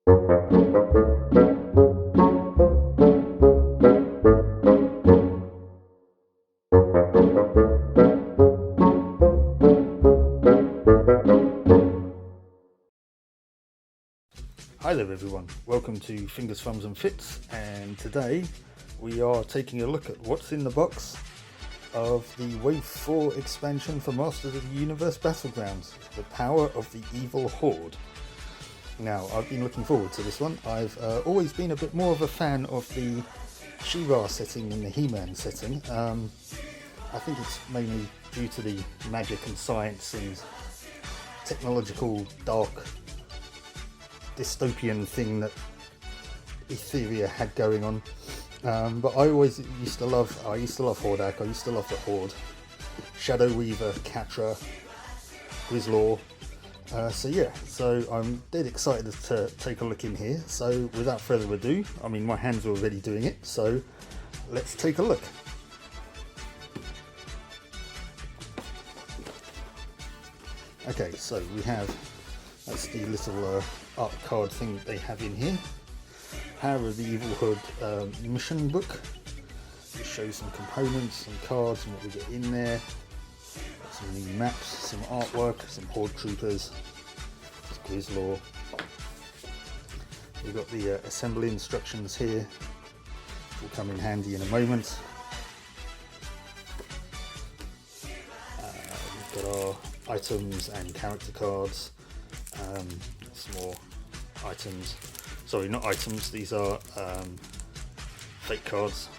Hi there everyone, welcome to Fingers, Thumbs and Fits, and today we are taking a look at what's in the box of the Wave 4 expansion for Masters of the Universe Battlegrounds, The Power of the Evil Horde. Now, I've been looking forward to this one. I've always been a bit more of a fan of the She-Ra setting than the He-Man setting. I think it's mainly due to the magic and science and technological dark dystopian thing that Etheria had going on, but I always used to love Hordak, I used to love the Horde, Shadow Weaver, Catra, Grislaw, so I'm dead excited to take a look in here. So without further ado, I mean my hands are already doing it, so let's take a look. Okay, so we have, that's the little art card thing that they have in here. Power of the Evil Horde mission book. It shows some components, some cards and what we get in there. Got some new maps, some artwork, some Horde troopers, Grislaw. We've got the assembly instructions here, which will come in handy in a moment. We've got our items and character cards. Some more items, sorry, not items, these are fake cards.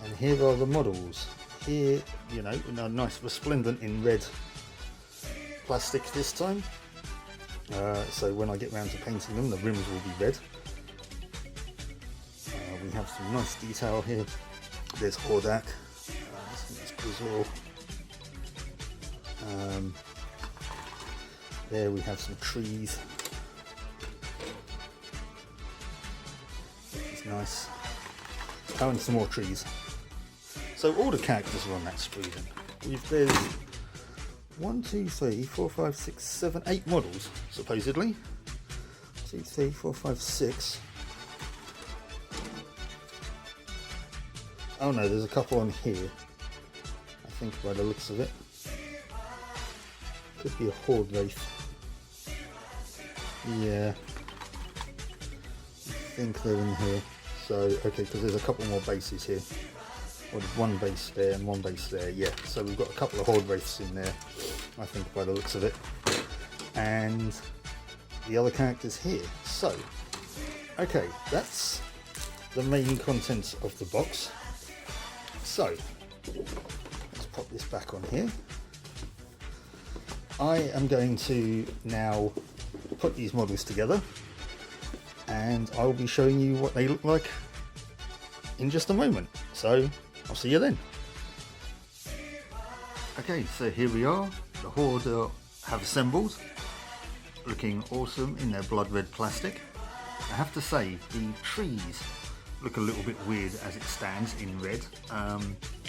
And here are the models. Here, you know, nice resplendent in red plastic this time. So when I get round to painting them, the rims will be red. We have some nice detail here. There's Hordak, there's Grislaw. There we have some trees, which is nice. Oh, and some more trees. So all the characters are on that screen. There's 1, 2, 3, 4, 5, 6, 7, 8 models, supposedly. 2, 3, 4, 5, 6. Oh no, there's a couple on here, I think, by the looks of it. Could be a Horde Wraith. Yeah, I think they're in here. So, okay, because there's a couple more bases here. Well, there's one base there and one base there, yeah. So we've got a couple of Horde Wraiths in there, I think, by the looks of it. And the other characters here. So, okay, that's the main contents of the box. So, let's pop this back on here. I am going to now put these models together and I'll be showing you what they look like in just a moment. So I'll see you then. Okay, so here we are. The Horde have assembled, looking awesome in their blood red plastic. I have to say the trees look a little bit weird as it stands in red.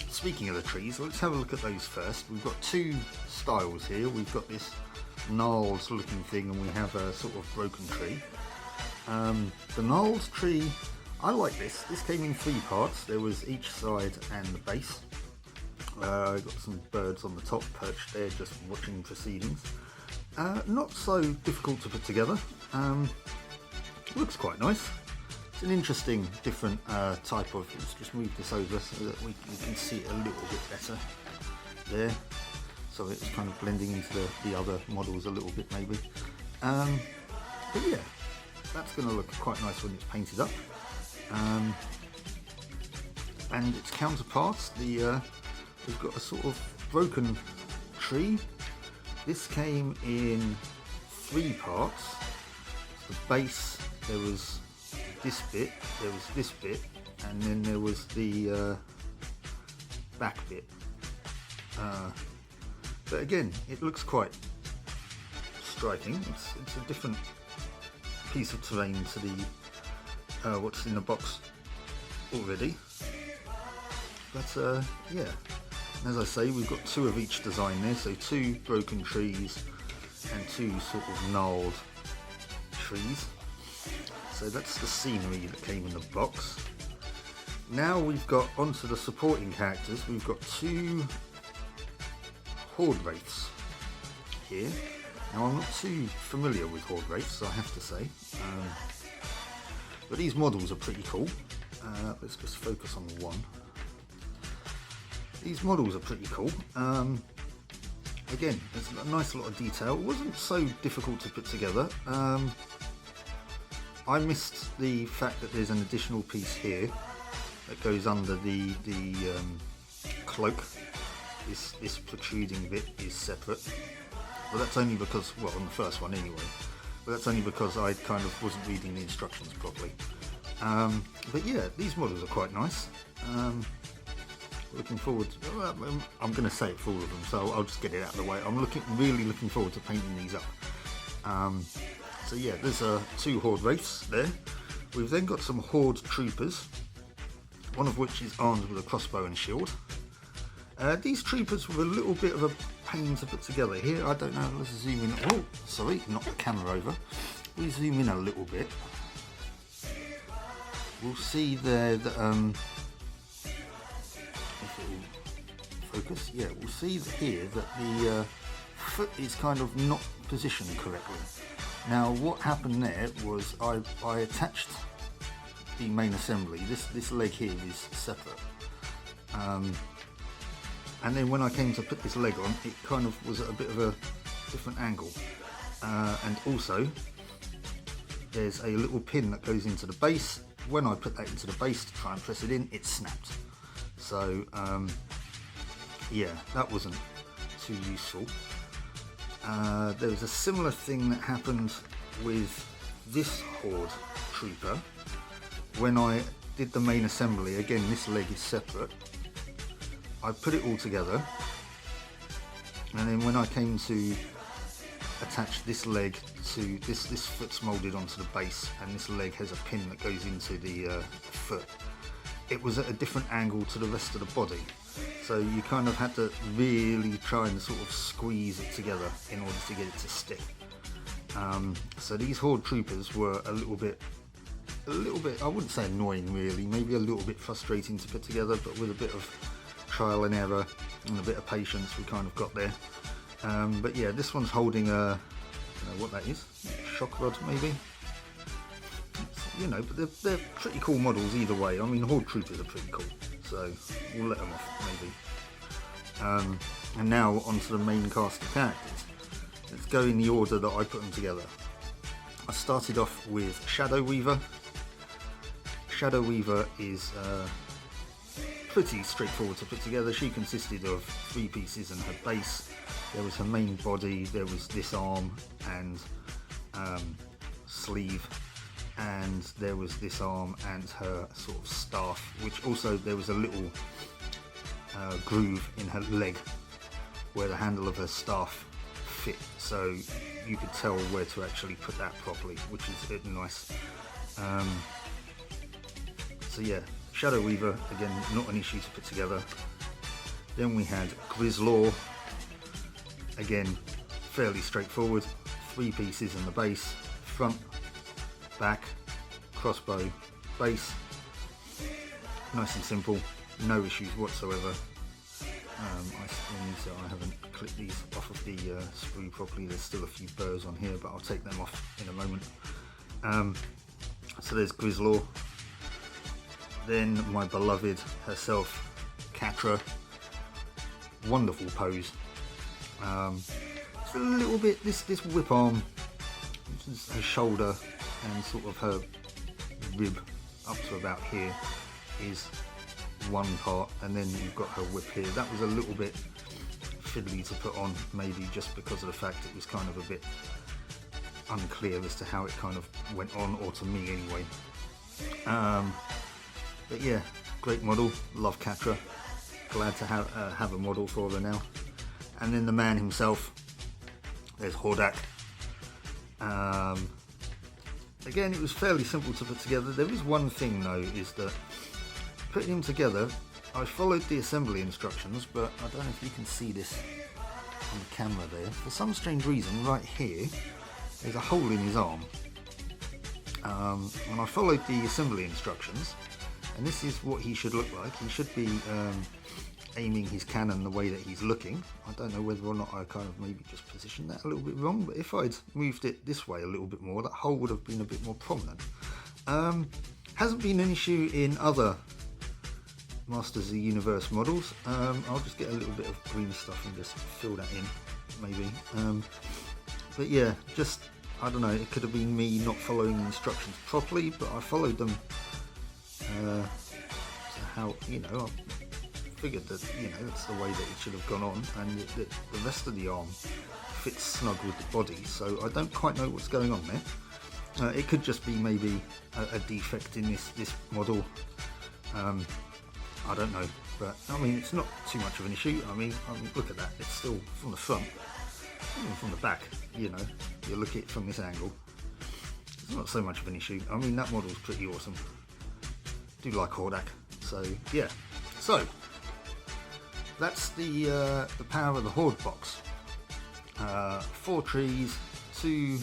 Speaking of the trees, let's have a look at those first. We've got two styles here. We've got this gnarls looking thing and we have a sort of broken tree. The gnarls tree, I like this. This came in 3 parts. There was each side and the base. Got some birds on the top perched there just watching proceedings. Not so difficult to put together. Looks quite nice. It's an interesting, different type of, let's just move this over so that we can see it a little bit better there. So it's kind of blending into the other models a little bit maybe. But yeah, that's going to look quite nice when it's painted up. And its counterparts, we've got a sort of broken tree. This came in 3 parts. The base, there was this bit, there was this bit, and then there was the back bit. But again, it looks quite striking. It's a different piece of terrain to the what's in the box already. But yeah, as I say, we've got 2 of each design there, so 2 broken trees and 2 sort of gnarled trees. So that's the scenery that came in the box. Now we've got onto the supporting characters. We've got 2 Horde Wraiths here. Now I'm not too familiar with Horde Wraiths, I have to say, but these models are pretty cool. Let's just focus on one. These models are pretty cool. Again, there's a nice lot of detail. It wasn't so difficult to put together. I missed the fact that there's an additional piece here that goes under the cloak. This protruding bit is separate. Well, that's only because, well, on the first one anyway, but that's only because I kind of wasn't reading the instructions properly. But yeah, these models are quite nice. Looking forward to, I'm going to say it for all of them, so I'll just get it out of the way. I'm really looking forward to painting these up. So yeah, there's 2 Horde Wraiths there. We've then got some Horde Troopers, one of which is armed with a crossbow and shield. These troopers were a little bit of a pain to put together here. I don't know, let's zoom in. Oh, sorry, knock the camera over. We zoom in a little bit. We'll see there that, if it will focus, yeah, we'll see here that the foot is kind of not positioned correctly. Now what happened there was I attached the main assembly. This leg here is separate. And then when I came to put this leg on, it kind of was at a bit of a different angle. And also, there's a little pin that goes into the base. When I put that into the base to try and press it in, it snapped. So, yeah, that wasn't too useful. There was a similar thing that happened with this Horde Trooper. When I did the main assembly, again, this leg is separate. I put it all together, and then when I came to attach this leg to this foot's molded onto the base, and this leg has a pin that goes into the foot. It was at a different angle to the rest of the body, so you kind of had to really try and sort of squeeze it together in order to get it to stick. So these Horde Troopers were a little bit, I wouldn't say annoying really, maybe a little bit frustrating to put together, but with a bit of trial and error and a bit of patience we kind of got there. But yeah, this one's holding a, I don't know what that is, shock rod maybe, you know, but they're pretty cool models either way. I mean, Horde Troopers are pretty cool, so we'll let them off maybe. And now onto the main cast of characters. Let's go in the order that I put them together. I started off with Shadow Weaver. Shadow Weaver is pretty straightforward to put together. She consisted of 3 pieces and her base. There was her main body, there was this arm and sleeve, and there was this arm and her sort of staff, which also there was a little groove in her leg where the handle of her staff fit, so you could tell where to actually put that properly, which is nice. So yeah, Shadow Weaver, again, not an issue to put together. Then we had Grislaw, again, fairly straightforward. 3 pieces in the base, front, back, crossbow, base. Nice and simple, no issues whatsoever. I haven't clipped these off of the sprue properly. There's still a few burrs on here, but I'll take them off in a moment. So there's Grislaw. Then my beloved herself, Catra. Wonderful pose. It's a little bit, this whip arm, her shoulder and sort of her rib up to about here is one part, and then you've got her whip here. That was a little bit fiddly to put on, maybe just because of the fact it was kind of a bit unclear as to how it kind of went on, or to me anyway. But yeah, great model, love Catra, glad to have a model for her now. And then the man himself, there's Hordak. Again, it was fairly simple to put together. There is one thing though, is that putting him together, I followed the assembly instructions, but I don't know if you can see this on the camera there. For some strange reason, right here, there's a hole in his arm. And I followed the assembly instructions, and this is what he should look like. He should be aiming his cannon the way that he's looking. I don't know whether or not I kind of maybe just positioned that a little bit wrong, but if I'd moved it this way a little bit more, that hole would have been a bit more prominent. Hasn't been an issue in other Masters of the Universe models. I'll just get a little bit of green stuff and just fill that in, maybe. But yeah, just, I don't know, it could have been me not following the instructions properly, but I followed them to how, you know, I figured that, you know, that's the way that it should have gone on, and the rest of the arm fits snug with the body, so I don't quite know what's going on there. It could just be maybe a defect in this model. I don't know, but I mean, it's not too much of an issue. I mean, look at that, it's still from the front, even from the back, you know, you look at it from this angle, it's not so much of an issue. I mean, that model's pretty awesome. Do like Horde, so yeah. So that's the power of the Horde box. 4 trees, 2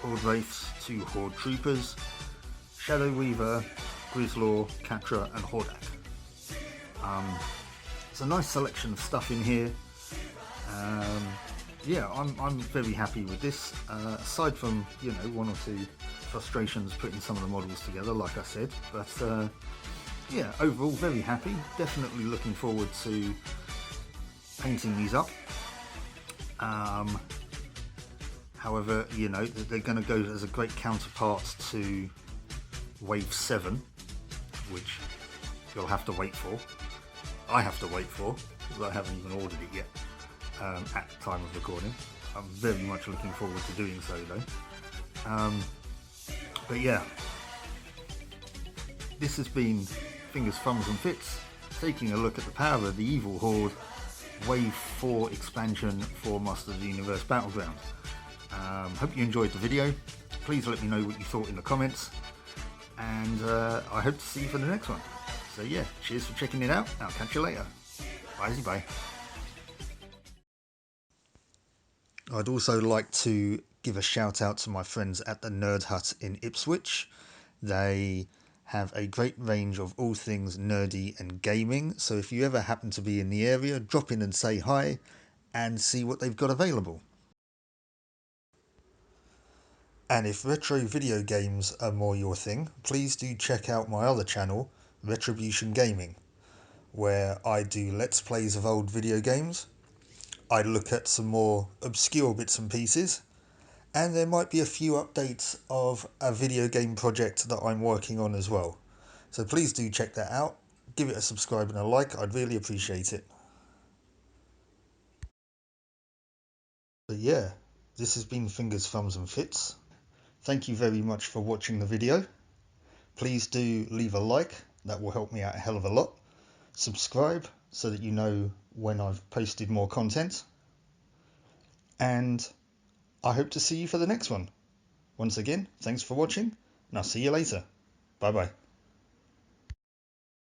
Horde Wraiths, 2 Horde Troopers, Shadow Weaver, Grislaw, Catra and Hordak. It's a nice selection of stuff in here. Yeah, I'm very happy with this. Aside from, you know, 1 or 2 frustrations putting some of the models together, like I said, but yeah, overall very happy. Definitely looking forward to painting these up. However, you know, they're going to go as a great counterpart to Wave 7, which you'll have to wait for. I have to wait for, because I haven't even ordered it yet at the time of recording. I'm very much looking forward to doing so though. But yeah, this has been Fingers, Thumbs and Fits, taking a look at the power of the Evil Horde Wave 4 expansion for Masters of the Universe Battleground. Hope you enjoyed the video. Please let me know what you thought in the comments, and I hope to see you for the next one. So yeah, cheers for checking it out. I'll catch you later. Bye. I'd also like to give a shout out to my friends at the Nerd Hut in Ipswich. They have a great range of all things nerdy and gaming, so if you ever happen to be in the area, drop in and say hi and see what they've got available. And if retro video games are more your thing, please do check out my other channel, Retribution Gaming, where I do Let's Plays of old video games. I look at some more obscure bits and pieces, and there might be a few updates of a video game project that I'm working on as well. So please do check that out, give it a subscribe and a like, I'd really appreciate it. But yeah, this has been Fingers, Thumbs and Fits. Thank you very much for watching the video. Please do leave a like, that will help me out a hell of a lot. Subscribe so that you know when I've posted more content. And I hope to see you for the next one. Once again, thanks for watching, and I'll see you later. Bye bye.